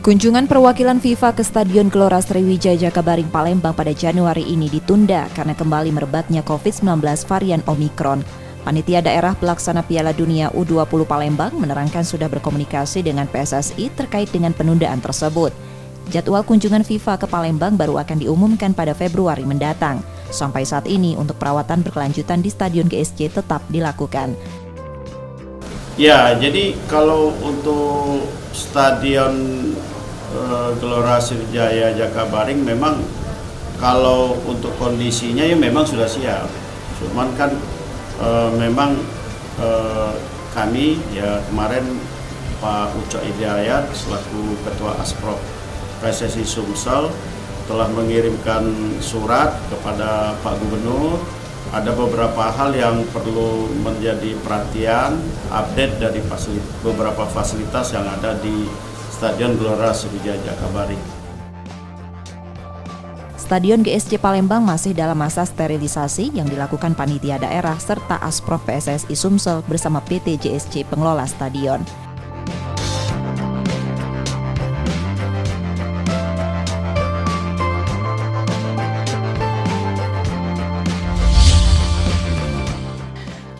Kunjungan perwakilan FIFA ke Stadion Gelora Sriwijaya Jakabaring Palembang pada Januari ini ditunda karena kembali merebaknya COVID-19 varian Omikron. Panitia Daerah Pelaksana Piala Dunia U20 Palembang menerangkan sudah berkomunikasi dengan PSSI terkait dengan penundaan tersebut. Jadwal kunjungan FIFA ke Palembang baru akan diumumkan pada Februari mendatang. Sampai saat ini untuk perawatan berkelanjutan di Stadion GSJ tetap dilakukan. Ya, jadi kalau untuk Stadion Gelora Sriwijaya Jakabaring memang kalau untuk kondisinya ya memang sudah siap. Cuman kan kami ya kemarin Pak Ucok Hidayat selaku Ketua Asprov PSSI Sumsel telah mengirimkan surat kepada Pak Gubernur. Ada beberapa hal yang perlu menjadi perhatian, update dari beberapa fasilitas yang ada di Stadion Gelora Sriwijaya Jakabaring. Stadion GSJ Palembang masih dalam masa sterilisasi yang dilakukan panitia daerah serta Asprov PSSI Sumsel bersama PT JSC pengelola stadion.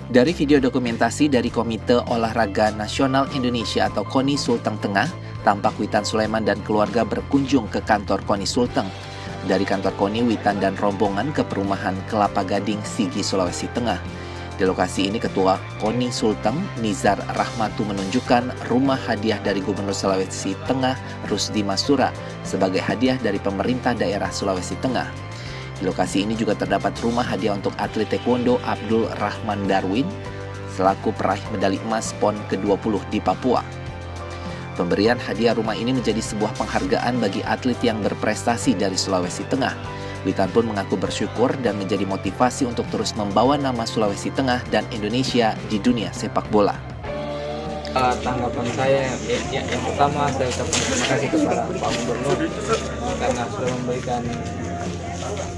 Dari video dokumentasi dari Komite Olahraga Nasional Indonesia atau KONI Sulteng Tengah, tampak Witan Sulaiman dan keluarga berkunjung ke kantor KONI Sulteng. Dari kantor KONI, Witan dan rombongan ke perumahan Kelapa Gading, Sigi, Sulawesi Tengah. Di lokasi ini, Ketua KONI Sulteng, Nizar Rahmatu menunjukkan rumah hadiah dari Gubernur Sulawesi Tengah, Rusdi Masura, sebagai hadiah dari pemerintah daerah Sulawesi Tengah. Di lokasi ini juga terdapat rumah hadiah untuk atlet taekwondo Abdul Rahman Darwin selaku peraih medali emas PON ke-20 di Papua. Pemberian hadiah rumah ini menjadi sebuah penghargaan bagi atlet yang berprestasi dari Sulawesi Tengah. Witan pun mengaku bersyukur dan menjadi motivasi untuk terus membawa nama Sulawesi Tengah dan Indonesia di dunia sepak bola. Tanggapan saya yang pertama saya ucapkan terima kasih kepada Pak Gubernur karena sudah memberikan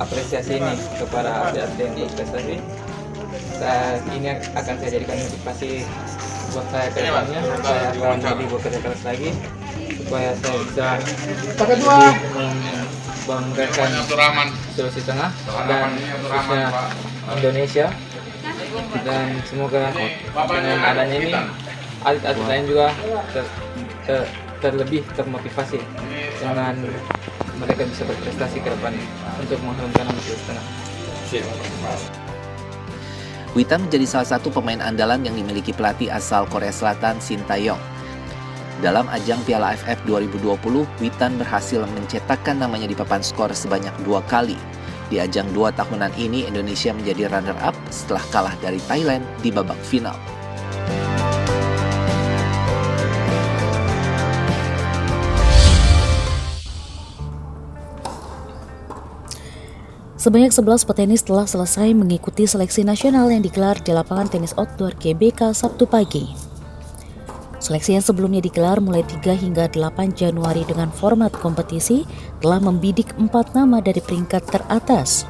apresiasi ini kepada atlet di prestasi. Ini akan saya jadikan motivasi buat saya ke depannya. Saya akan lebih bekerja keras lagi supaya saya bisa lebih membanggakan Sulawesi Tengah dan khususnya Indonesia. Dan semoga dengan adanya ini atlet-atlet lain juga terlebih termotivasi dengan mereka bisa berprestasi ke depan untuk mengharumkan nama Sulawesi Tengah. Witan menjadi salah satu pemain andalan yang dimiliki pelatih asal Korea Selatan Shin Tae-yong. Dalam ajang Piala AFF 2020, Witan berhasil mencetakkan namanya di papan skor sebanyak 2 kali. Di ajang 2 tahunan ini, Indonesia menjadi runner-up setelah kalah dari Thailand di babak final. Sebanyak 11 petenis telah selesai mengikuti seleksi nasional yang digelar di lapangan tenis outdoor GBK Sabtu pagi. Seleksi yang sebelumnya digelar mulai 3 hingga 8 Januari dengan format kompetisi telah membidik 4 nama dari peringkat teratas.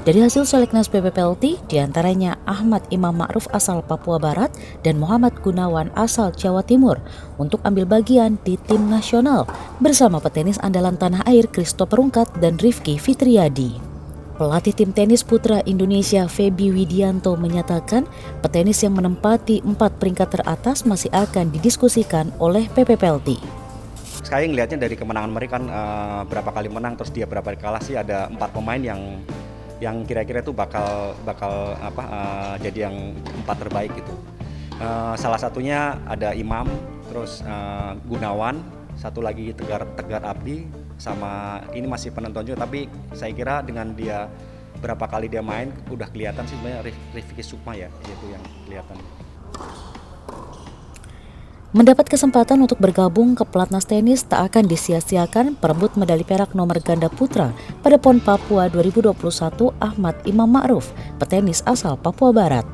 Dari hasil seleknas PPPLT, diantaranya Ahmad Imam Ma'ruf asal Papua Barat dan Muhammad Gunawan asal Jawa Timur untuk ambil bagian di tim nasional bersama petenis andalan tanah air Christopher Rungkat dan Rifki Fitriadi. Pelatih tim tenis putra Indonesia Feby Widianto menyatakan petenis yang menempati 4 peringkat teratas masih akan didiskusikan oleh PPPLT. Saya ngelihatnya dari kemenangan mereka kan berapa kali menang terus dia berapa kali kalah sih, ada 4 pemain yang kira-kira itu bakal jadi yang 4 terbaik gitu. Salah satunya ada Imam, terus Gunawan, satu lagi Tegar Abdi, sama ini masih penonton juga, tapi saya kira dengan dia berapa kali dia main udah kelihatan sih sebenarnya Rifki Sukma ya itu yang kelihatan. Mendapat kesempatan untuk bergabung ke pelatnas tenis tak akan disia-siakan perebut medali perak nomor ganda putra pada PON Papua 2021 Ahmad Imam Ma'ruf, petenis asal Papua Barat.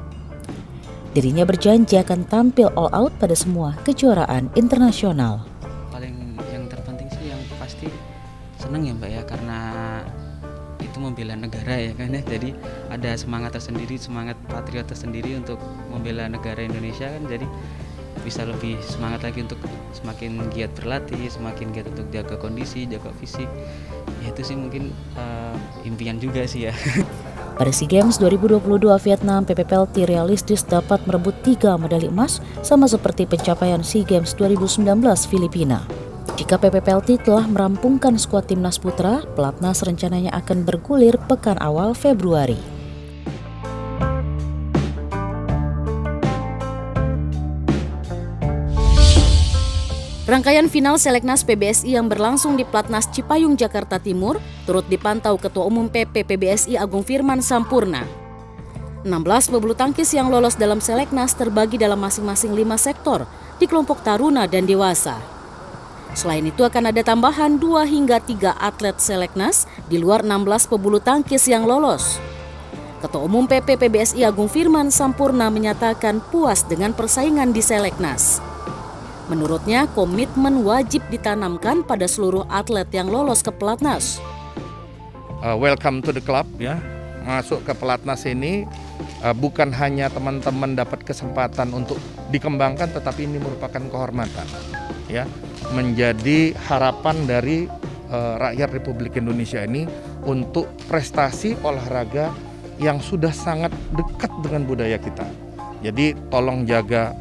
Dirinya berjanji akan tampil all out pada semua kejuaraan internasional. Senang ya Mbak ya, karena itu membela negara ya kan ya, jadi ada semangat tersendiri, semangat patriot tersendiri untuk membela negara Indonesia kan, jadi bisa lebih semangat lagi untuk semakin giat berlatih, semakin giat untuk jaga kondisi, jaga fisik. Ya itu sih mungkin impian juga sih ya. Pada SEA Games 2022 Vietnam, PPPLT realistis dapat merebut 3 medali emas sama seperti pencapaian SEA Games 2019 Filipina. Jika PPPLT telah merampungkan skuad timnas putra, pelatnas rencananya akan bergulir pekan awal Februari. Rangkaian final Seleknas PBSI yang berlangsung di Platnas Cipayung, Jakarta Timur turut dipantau Ketua Umum PP PBSI Agung Firman Sampurna. 16 pebulu tangkis yang lolos dalam Seleknas terbagi dalam masing-masing 5 sektor di kelompok taruna dan dewasa. Selain itu akan ada tambahan 2 hingga 3 atlet Seleknas di luar 16 pebulu tangkis yang lolos. Ketua Umum PP PBSI Agung Firman Sampurna menyatakan puas dengan persaingan di Seleknas. Menurutnya, komitmen wajib ditanamkan pada seluruh atlet yang lolos ke Pelatnas. Welcome to the club ya. Masuk ke Pelatnas ini bukan hanya teman-teman dapat kesempatan untuk dikembangkan, tetapi ini merupakan kehormatan ya. Menjadi harapan dari rakyat Republik Indonesia ini untuk prestasi olahraga yang sudah sangat dekat dengan budaya kita. Jadi tolong jaga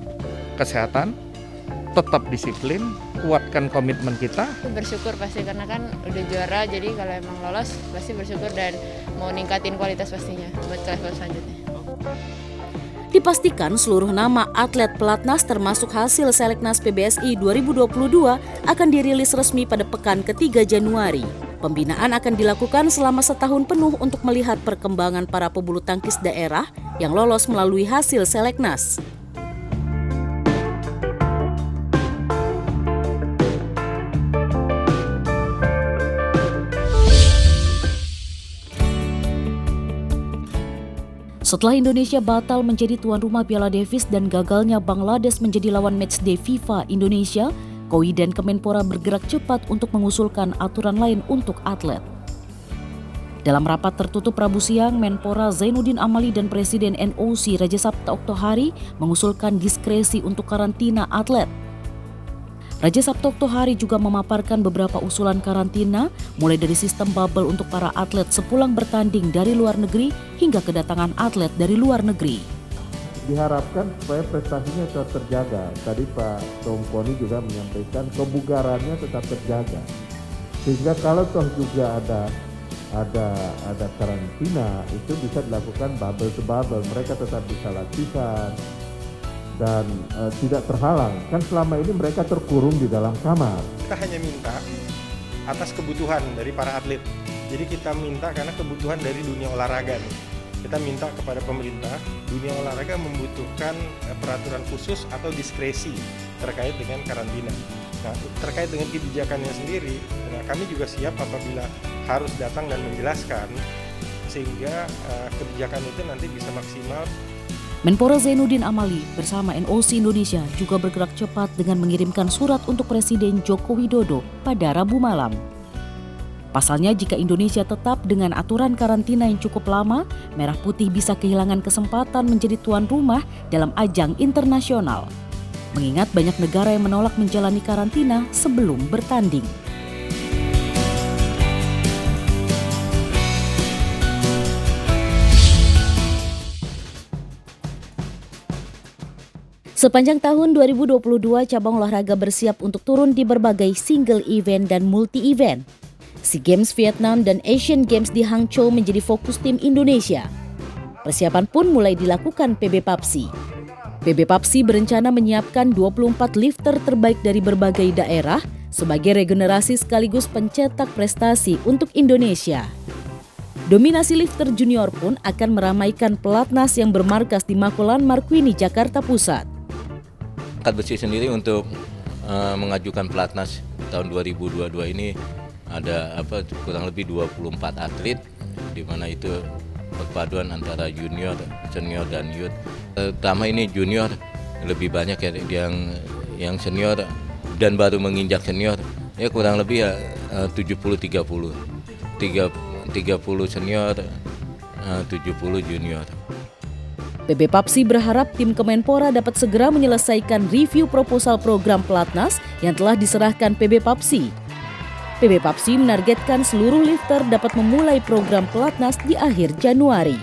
kesehatan, tetap disiplin, kuatkan komitmen kita. Bersyukur pasti karena kan udah juara, jadi kalau emang lolos pasti bersyukur dan mau ningkatin kualitas pastinya buat ke level selanjutnya. Dipastikan seluruh nama atlet Pelatnas termasuk hasil Seleknas PBSI 2022 akan dirilis resmi pada pekan ketiga Januari. Pembinaan akan dilakukan selama setahun penuh untuk melihat perkembangan para pebulu tangkis daerah yang lolos melalui hasil Seleknas. Setelah Indonesia batal menjadi tuan rumah Piala Davis dan gagalnya Bangladesh menjadi lawan matchday FIFA Indonesia, KOI dan Kemenpora bergerak cepat untuk mengusulkan aturan lain untuk atlet. Dalam rapat tertutup Rabu siang, Menpora Zainuddin Amali dan Presiden NOC Raja Sabta Oktohari mengusulkan diskresi untuk karantina atlet. Raja Sabta Oktohari juga memaparkan beberapa usulan karantina, mulai dari sistem bubble untuk para atlet sepulang bertanding dari luar negeri hingga kedatangan atlet dari luar negeri. Diharapkan supaya prestasinya tetap terjaga. Tadi Pak Tongkoni juga menyampaikan kebugarannya tetap terjaga. Sehingga kalau toh juga ada karantina, itu bisa dilakukan bubble to bubble. Mereka tetap bisa latihan dan tidak terhalang. Kan selama ini mereka terkurung di dalam kamar. Kita hanya minta atas kebutuhan dari para atlet. Jadi kita minta karena kebutuhan dari dunia olahraga nih. Kita minta kepada pemerintah, dunia olahraga membutuhkan peraturan khusus atau diskresi terkait dengan karantina. Nah, terkait dengan kebijakannya sendiri, nah, kami juga siap apabila harus datang dan menjelaskan sehingga kebijakan itu nanti bisa maksimal. Menpora Zainuddin Amali bersama NOC Indonesia juga bergerak cepat dengan mengirimkan surat untuk Presiden Joko Widodo pada Rabu malam. Pasalnya, jika Indonesia tetap dengan aturan karantina yang cukup lama, Merah Putih bisa kehilangan kesempatan menjadi tuan rumah dalam ajang internasional. Mengingat banyak negara yang menolak menjalani karantina sebelum bertanding. Sepanjang tahun 2022, cabang olahraga bersiap untuk turun di berbagai single event dan multi-event. SEA Games Vietnam dan Asian Games di Hangzhou menjadi fokus tim Indonesia. Persiapan pun mulai dilakukan PB PAPSI. PB PAPSI berencana menyiapkan 24 lifter terbaik dari berbagai daerah sebagai regenerasi sekaligus pencetak prestasi untuk Indonesia. Dominasi lifter junior pun akan meramaikan pelatnas yang bermarkas di Makolan Markwini, Jakarta Pusat. Angkat besi sendiri untuk mengajukan pelatnas tahun 2022 ini ada kurang lebih 24 atlet, di mana itu perpaduan antara junior, senior dan youth. Terutama ini junior lebih banyak ya, yang senior dan baru menginjak senior ya kurang lebih ya 70-30. 30 senior, 70 junior. PB Papsi berharap tim Kemenpora dapat segera menyelesaikan review proposal program pelatnas yang telah diserahkan PB Papsi. PB Papsi menargetkan seluruh lifter dapat memulai program pelatnas di akhir Januari.